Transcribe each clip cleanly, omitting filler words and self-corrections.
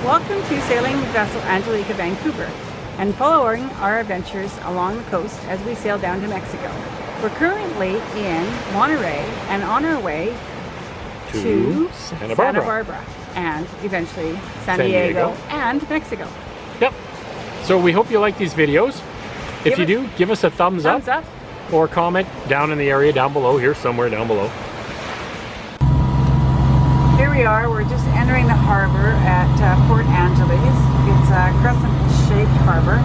Welcome to Sailing with Vessel Angelique of Vancouver and following our adventures along the coast as we sail down to Mexico. We're currently in Monterey and on our way to Santa Barbara and eventually San Diego and Mexico. Yep. So we hope you like these videos. If you do, give us a thumbs up or comment down in the area down below, here somewhere down below. Here we are, we're just entering the harbor at Port Angeles. It's a crescent-shaped harbor,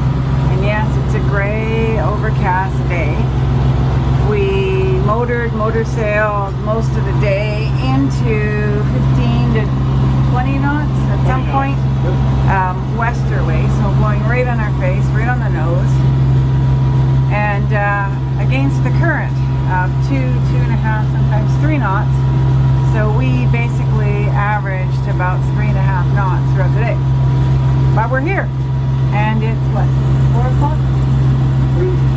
and yes, it's a gray, overcast day. We motor sailed most of the day into 15 to 20 knots at some point, westerly, so blowing right on our face, right on the nose, and against the current of 2.5, sometimes 3 knots. So we basically averaged about 3.5 knots throughout the day. But we're here, and it's what, 4 o'clock?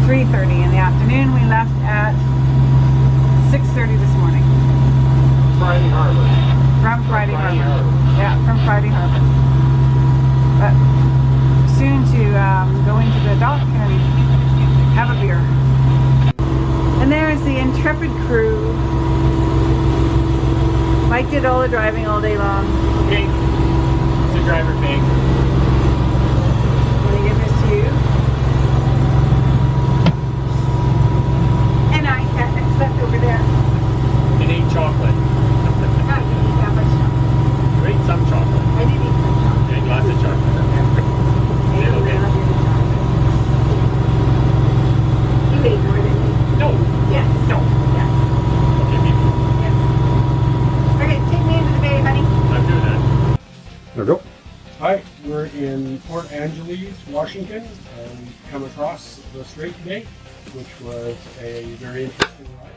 3:30 in the afternoon. We left at 6:30 this morning. Friday Harbor. From Friday Harbor. Yeah, from Friday Harbor. But soon to go into the dock and have a beer. And there's the intrepid crew. Mike did all the driving all day long. Okay, it's a driver thing. Let me give this to you. And I sat and slept over there. And ate chocolate. I didn't eat that much chocolate. You ate some chocolate. I did eat some chocolate. You ate lots of chocolate. Little bit. You ate more than me. No. Yes. No. Yes. Okay, maybe. Yes. Okay, take me into the bay, honey. I'm doing that. There we go. Hi, we're in Port Angeles, Washington, and we've come across the strait today, which was a very interesting ride.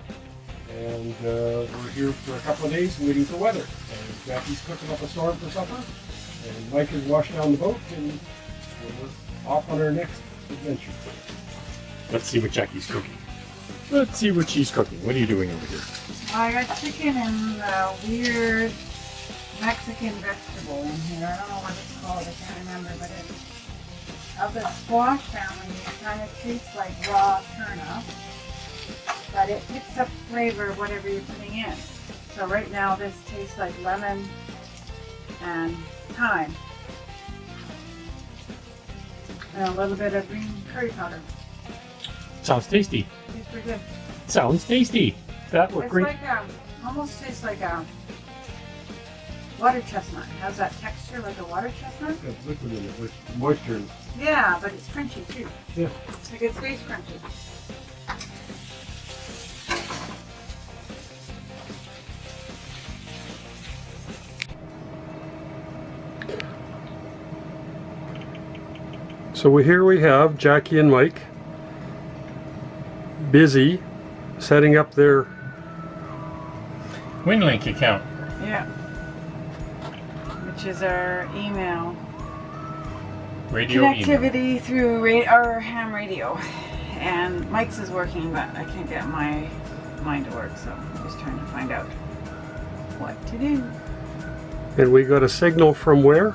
And we're here for a couple of days waiting for weather. And Jackie's cooking up a storm for supper, and Mike has washed down the boat, and we're off on our next adventure. Let's see what Jackie's cooking. Let's see what she's cooking. What are you doing over here? I got chicken and weird Mexican vegetable in here. I don't know what it's called. I can't remember, but it's of the squash family. It kind of tastes like raw turnip, but it picks up flavor of whatever you're putting in. So right now this tastes like lemon and thyme. And a little bit of green curry powder. Sounds tasty. Tastes pretty good. Sounds tasty. That was It's great. like almost tastes like water chestnut. It has that texture like a water chestnut. It's got liquid in it with moisture in it. Yeah, but it's crunchy too. Yeah. Like it's face crunchy. So here we have Jackie and Mike busy setting up their WinLink account. Yeah. Which is our email Radio connectivity through our ham radio. And Mike's is working, but I can't get mine to work, so I'm just trying to find out what to do. and we got a signal from where?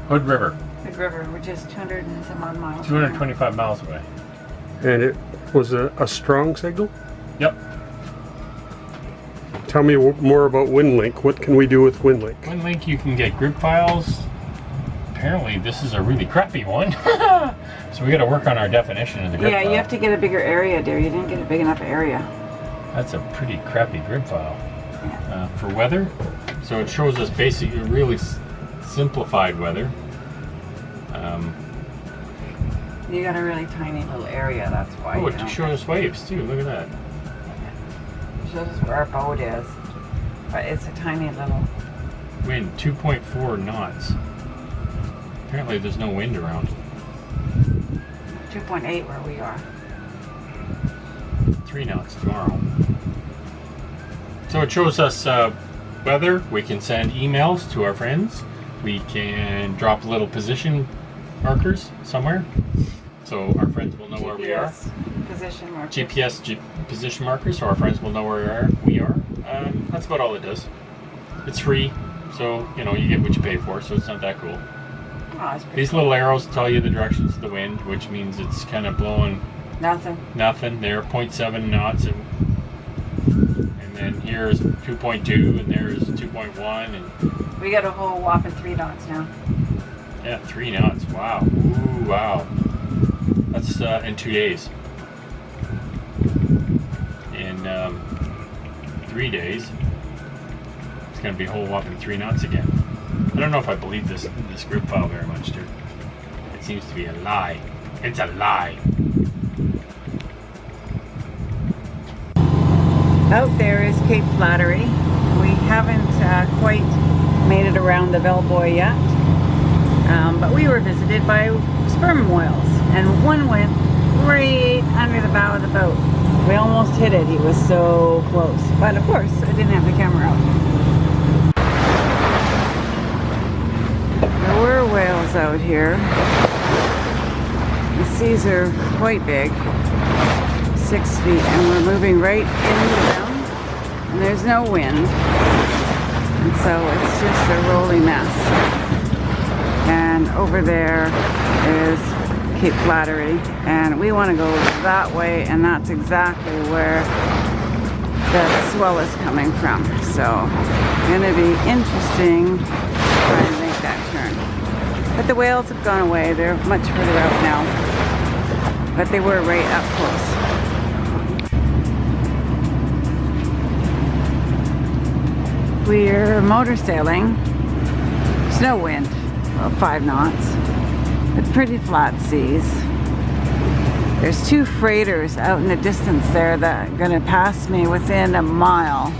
Hood River. Big River, which is 200 and some odd miles. 225 miles away. And it was a strong signal? Yep. Tell me more about WinLink. What can we do with WinLink? WinLink, you can get group files. Apparently this is a really crappy one. So we got to work on our definition of the grid file. Yeah, you have to get a bigger area, dear. You didn't get a big enough area. That's a pretty crappy grid file. Yeah. For weather. So it shows us basically really simplified weather. You got a really tiny little area, that's why. Oh, it shows us waves too. Look at that. It shows us where our boat is. But it's a tiny little... Wind 2.4 knots. Apparently there's no wind around. 2.8 where we are. 3 knots tomorrow. So it shows us weather. We can send emails to our friends. We can drop little position markers somewhere, so our friends will know where we are. Position markers. GPS position markers, so our friends will know where we are. That's about all it does. It's free. So, you know, you get what you pay for, so it's not that cool. Oh, it's pretty These little arrows tell you the directions of the wind, which means it's kind of blowing nothing. They're 0.7 knots, and then here's 2.2, and there's 2.1, and We got a whole whopping 3 knots now. yeah, 3 knots. Wow. Ooh, wow. That's in 2 days. In 3 days, it's going to be a whole whopping 3 knots again. I don't know if I believe this group file very much, dude. It seems to be a lie. It's a lie. Out there is Cape Flattery. We haven't quite made it around the Bellboy yet, but we were visited by sperm whales, and one went right under the bow of the boat. We almost hit it. He was so close, but of course I didn't have the camera out. There were whales out here. The seas are quite big, 6 feet, and we're moving right into them, and there's no wind, and so it's just a rolling mess. And over there is Cape Flattery, and we want to go that way, and that's exactly where the swell is coming from. So it's going to be interesting trying to make that turn. But the whales have gone away. They're much further out now, but they were right up close. We're motor sailing. There's no wind, about 5 knots, but pretty flat seas. There's 2 freighters out in the distance there that are gonna pass me within a mile.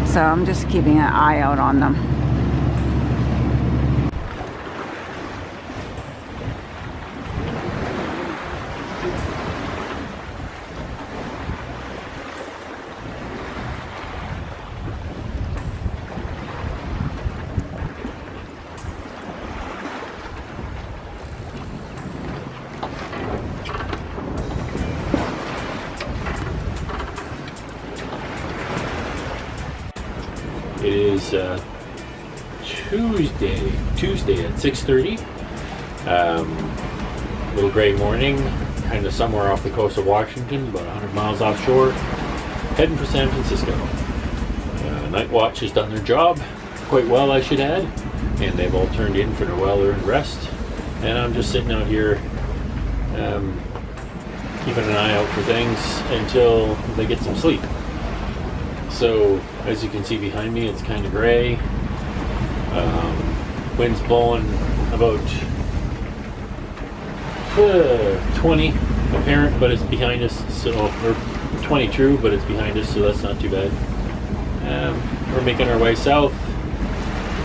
So I'm just keeping an eye out on them. It is Tuesday at 6:30. Little gray morning, kind of somewhere off the coast of Washington, about 100 miles offshore, heading for San Francisco. Night watch has done their job quite well, I should add, and they've all turned in for their well-earned rest. And I'm just sitting out here keeping an eye out for things until they get some sleep. So, as you can see behind me, it's kind of gray. Wind's blowing about 20 apparent, but it's behind us, so, or 20 true, but it's behind us, so that's not too bad. We're making our way south.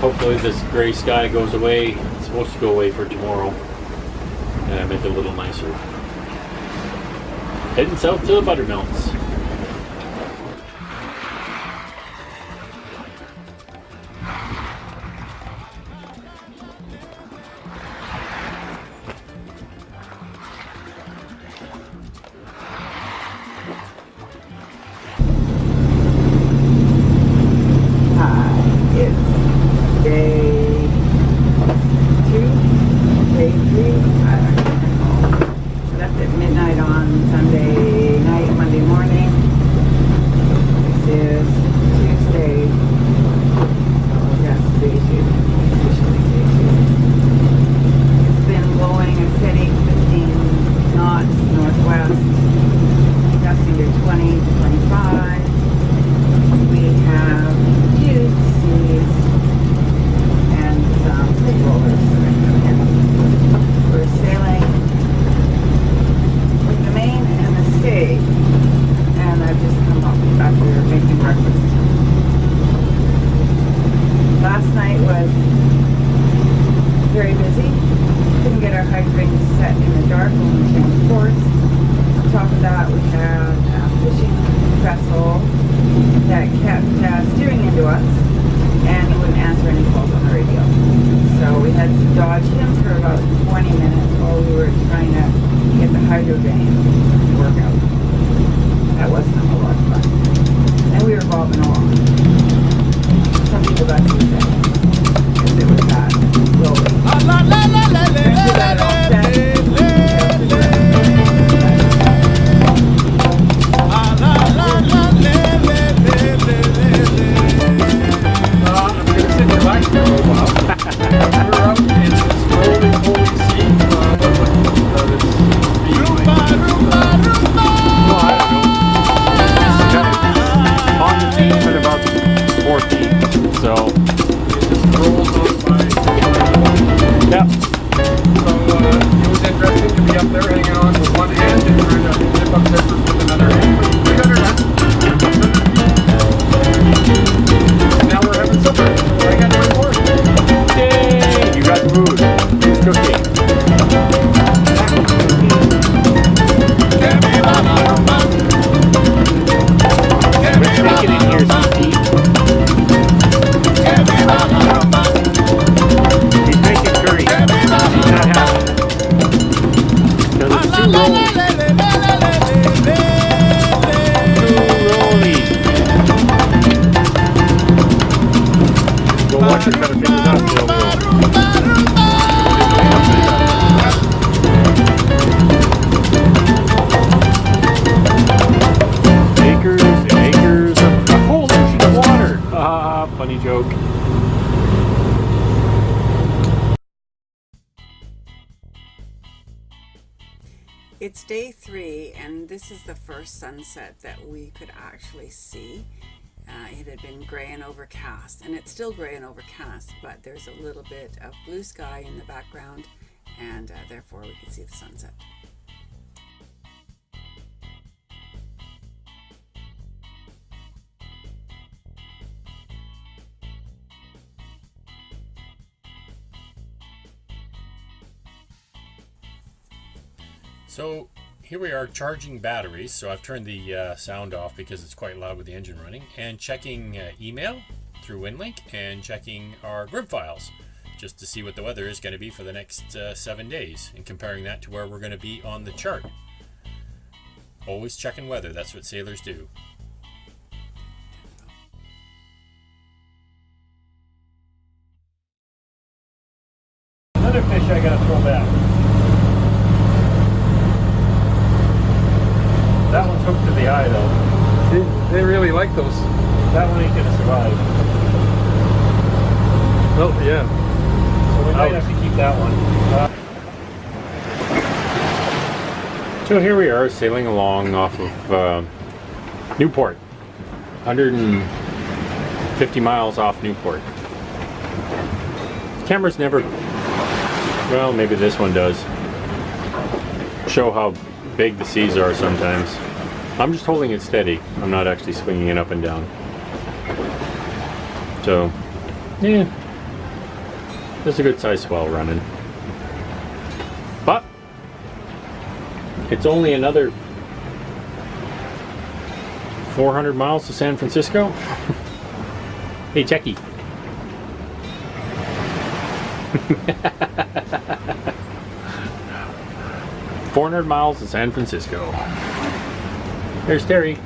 Hopefully this gray sky goes away. It's supposed to go away for tomorrow. Make it a little nicer. Heading south to the Buttermelts. Well, that's the thing. Because it was that rolling. After that offset, I'm going to sit relax for a little while. We're out in this rolling holy sea. No, I don't know. It's kind of on the feet, but about 4 feet. So, It just rolls on by. yeah. So it was interesting to be up there hanging on with one hand and trying to zip up zippers with another hand. But we got her done. And now we're having supper. So I got one more. Yay! You got food. Who's cooking? What's making in here, Steve? He's making curry. He's not happy. Because it's too rolly. Go watch your better fingers out, Bill. Acres and acres of a whole ocean of water. Funny joke. it's day 3, and this is the first sunset that we could actually see. It had been gray and overcast, and it's still gray and overcast, but there's a little bit of blue sky in the background, and therefore we can see the sunset. So here we are charging batteries. So I've turned the sound off because it's quite loud with the engine running, and checking email through WinLink and checking our grid files just to see what the weather is going to be for the next 7 days, and comparing that to where we're going to be on the chart. Always checking weather. That's what sailors do. Another fish I got to throw back. That one's hooked to the eye though. They really like those. That one ain't gonna survive. Oh, yeah. So we might have to keep that one. So here we are sailing along off of Newport. 150 miles off Newport. Cameras never, well, maybe this one does, show how big the seas are sometimes. I'm just holding it steady. I'm not actually swinging it up and down. So, yeah, there's a good size swell running. But it's only another 400 miles to San Francisco. Hey, Jacquie. 400 miles to San Francisco. There's Terry.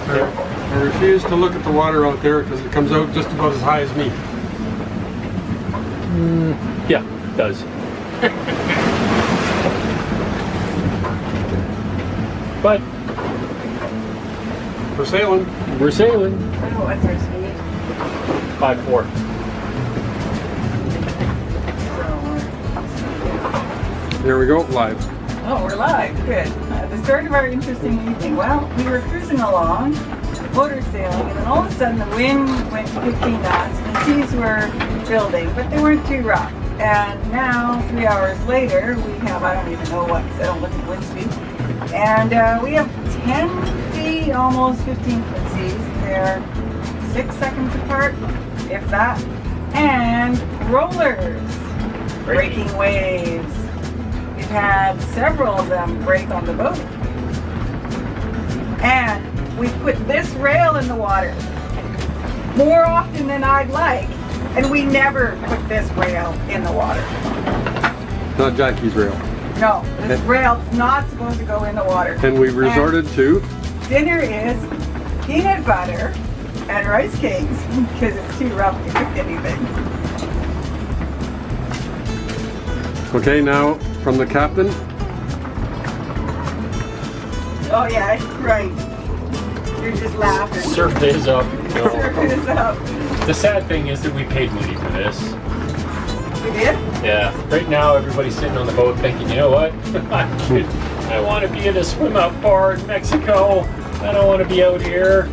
I refuse to look at the water out there because it comes out just about as high as me. Yeah, it does. But We're sailing. we're sailing. Oh, what's our speed? 5-4. There we go, live. Oh, we're live. Good. The start of our interesting evening. Well, we were cruising along, motor sailing, and then all of a sudden the wind went to 15 knots and the seas were building, but they weren't too rough. And now, 3 hours later, we have, I don't even know what, because I don't look at wind speed, and we have 10 feet, almost 15 foot seas. They're 6 seconds apart, if that, and rollers, breaking waves. We've had several of them break on the boat. And we put this rail in the water more often than I'd like, and we never put this rail in the water. Not Jackie's rail. No, this rail is not supposed to go in the water. And we resorted to Dinner is peanut butter and rice cakes because it's too rough to cook anything. Okay, now from the captain. Oh yeah, right. You're just laughing. Surf days up. No. Surf is up. The sad thing is that we paid money for this. We did? Yeah. Right now, everybody's sitting on the boat thinking, you know what? I want to be in a swim out bar in Mexico. I don't want to be out here.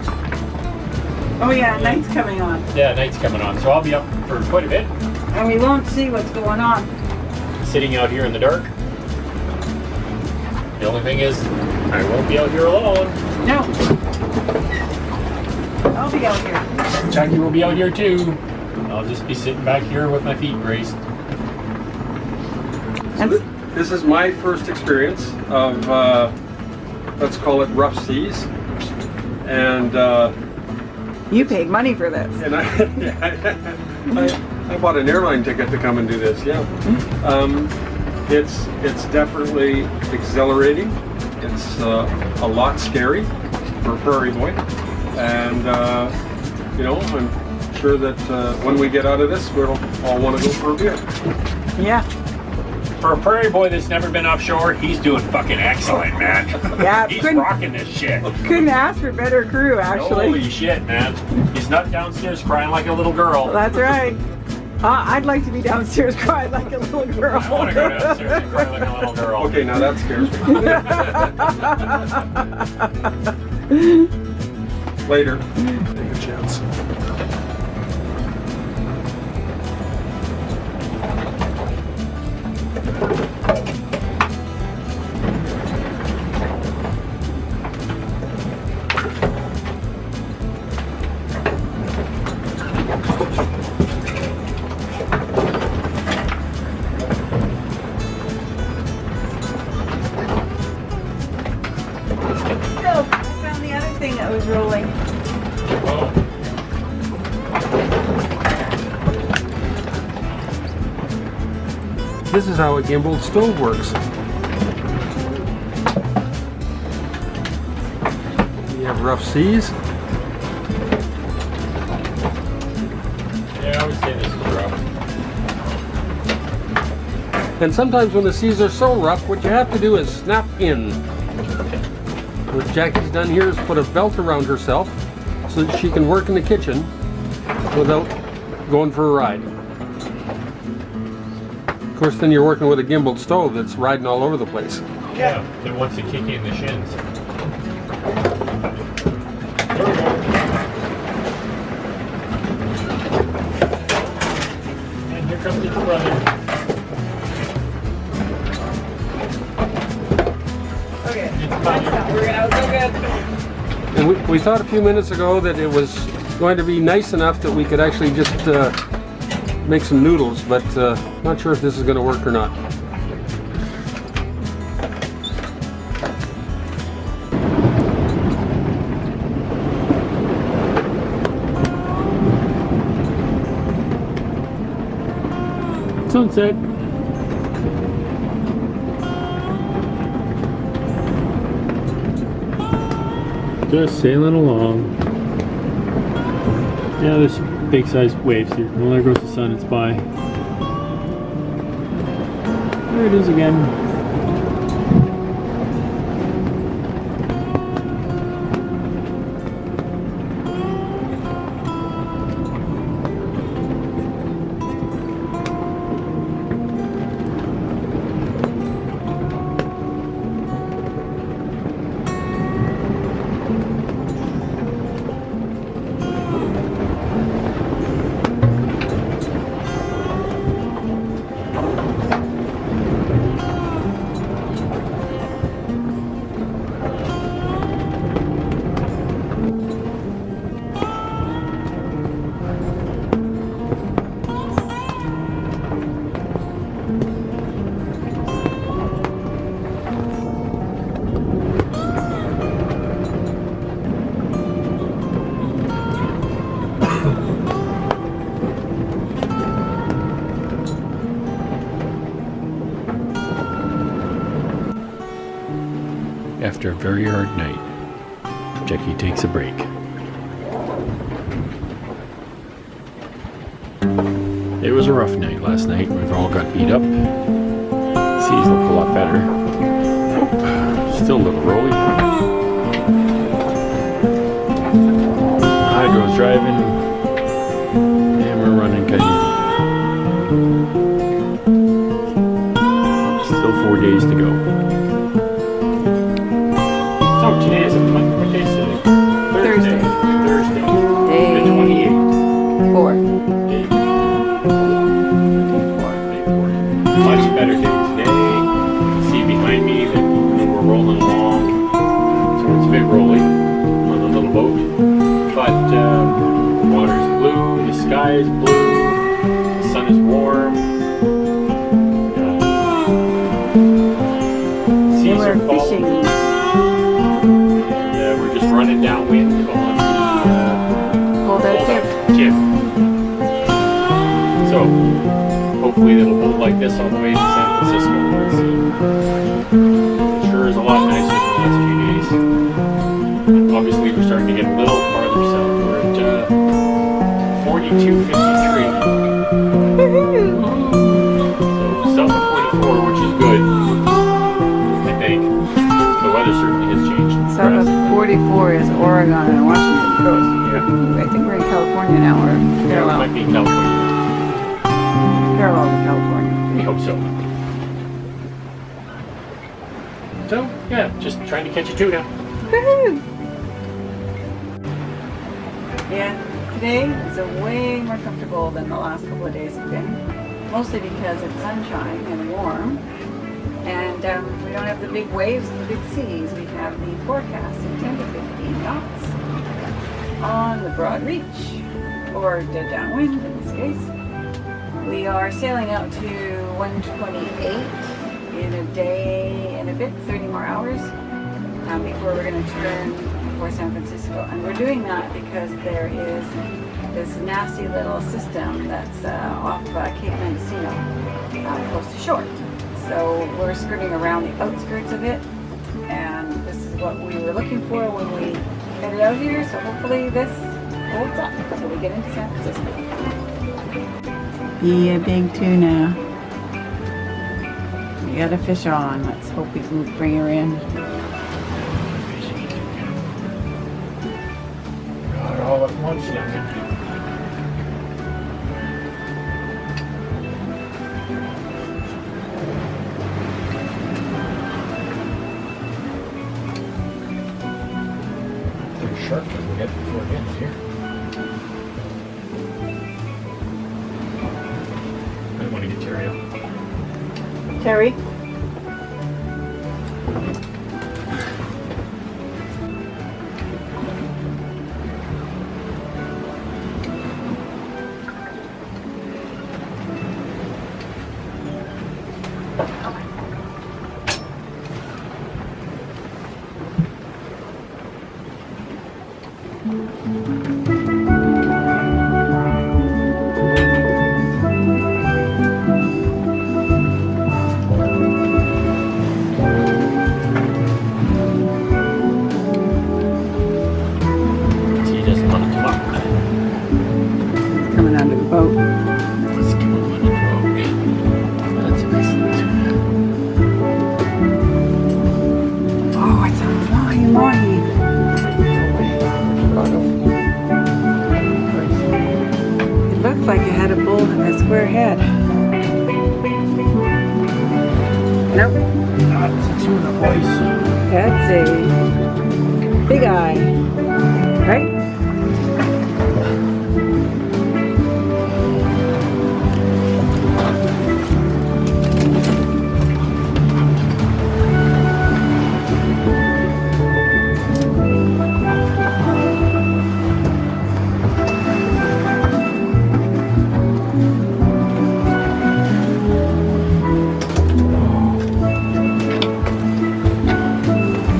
Oh yeah, night's coming on. Yeah, night's coming on, so I'll be up for quite a bit. And we won't see what's going on. Sitting out here in the dark. The only thing is, I won't be out here alone. No. I'll be out here. Jacquie will be out here too. I'll just be sitting back here with my feet braced. So this is my first experience of, let's call it rough seas. And You paid money for this. And I bought an airline ticket to come and do this. Yeah, it's definitely exhilarating. It's a lot scary for a prairie boy, and you know, I'm sure that when we get out of this, we'll all want to go for a beer. Yeah. For a prairie boy that's never been offshore, he's doing fucking excellent, man. Yeah, He's rocking this shit. Couldn't ask for better crew, actually. Holy shit, man. He's not downstairs crying like a little girl. That's right. I'd like to be downstairs crying like a little girl. I want to go downstairs and cry like a little girl. Okay, now that scares me. Later. Take a chance. That was rolling. Oh. This is how a gimbaled stove works. You have rough seas. Yeah, I would say this is rough. And sometimes when the seas are so rough, what you have to do is snap in. What Jackie's done here is put a belt around herself so that she can work in the kitchen without going for a ride. Of course, then you're working with a gimbaled stove that's riding all over the place. Yeah, it wants to kick you in the shins. And here comes your brother. Okay, we're gonna go good. And we thought a few minutes ago that it was going to be nice enough that we could actually just make some noodles, but not sure if this is going to work or not. Sunset. Just sailing along. Yeah, there's big sized waves here. Well, there goes the sun, it's by. There it is again. After a very hard night, Jacquie takes a break. It was a rough night last night. We've all got beat up. Seas look a lot better. Still a little rolly. Hydro's driving. And we're running kind of deep. Still 4 days to go. So today is what day is today? Thursday. Thursday. Day The 28th. 4. Day 4. Much better day today. See behind me that we're rolling along. So it's a bit rolly on the little boat. But the water's blue, the sky is blue, the sun is warm. Seas We're are falling. fishing. And we're just running downwind on the Hold out tip. jib. So hopefully it'll hold like this all the way to San Francisco. Let's see. It sure is a lot nicer than the last few days. Obviously we're starting to get a little farther south. We're at 42.53. So south of 44, which is good, I think. The weather certainly has changed. South of 44 is Oregon and Washington coast. Yeah. I think we're in California now, or Yeah, it parallel. might be California. Parallel to California. We hope so. So, yeah, just trying to catch a tuna. Woohoo! Yeah, today is way more comfortable than the last couple of days have been. Mostly because it's sunshine and warm. And we don't have the big waves and the big seas. We have the forecast of 10 to 15 knots on the broad reach, or dead downwind in this case. We are sailing out to 128 in a day and a bit, 30 more hours, before we're going to turn for San Francisco. And we're doing that because there is this nasty little system that's off Cape Mendocino, close to shore. So we're skirting around the outskirts of it, and this is what we were looking for when we headed out here. So hopefully this holds up until we get into San Francisco. Yeah, big tuna. We got a fish on. Let's hope we can bring her in. Got it all at once, youngin'. Pretty sharp as we get before it gets here. I want to get Terry out. Terry? He doesn't want to come up. Coming under the boat. Let's come on under the boat. That's a nice little tuna. Oh, it's a mahi-mahi. It looked like it had a bull and a square head. Nope. That's a tuna, boys. That's a big eye. Right?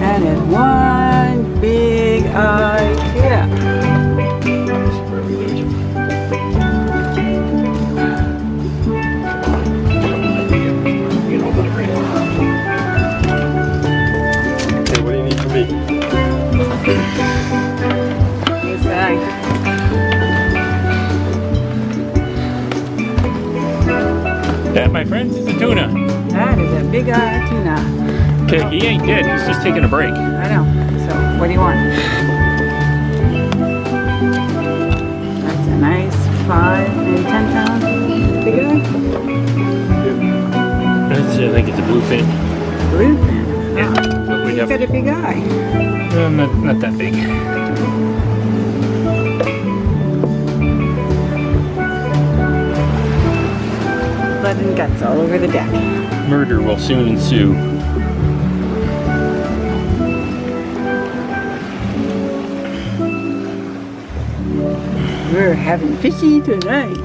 And it's one big eye tuna. Where we lose him. Get over the rail. Okay, what do you need from me? He's back. my friends, is a tuna. That is a big tuna. Okay, he ain't dead. He's just taking a break. I know. So, what do you want? That's a nice 5 and 10 pound big guy. That's, I think it's a bluefin. Bluefin. Yeah, Ah, but we'd he's have got a big eye. not that big. Blood and guts all over the deck. Murder will soon ensue. We're having fishy tonight.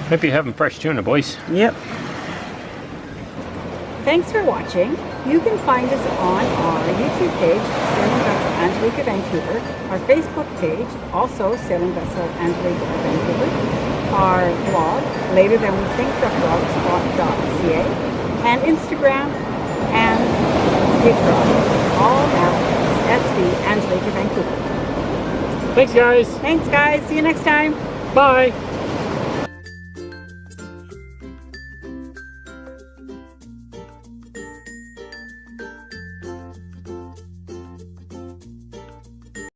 Hope you're having fresh tuna, boys. Yep. Thanks for watching. You can find us on our YouTube page, Sailing Vessel Angelique of Vancouver, our Facebook page, also Sailing Vessel Angelique of Vancouver, our blog, LaterThanWeThink.blogspot.ca, and Instagram and TikTok, all at SV Angelique of Vancouver. Thanks, guys. Thanks, guys. See you next time. Bye.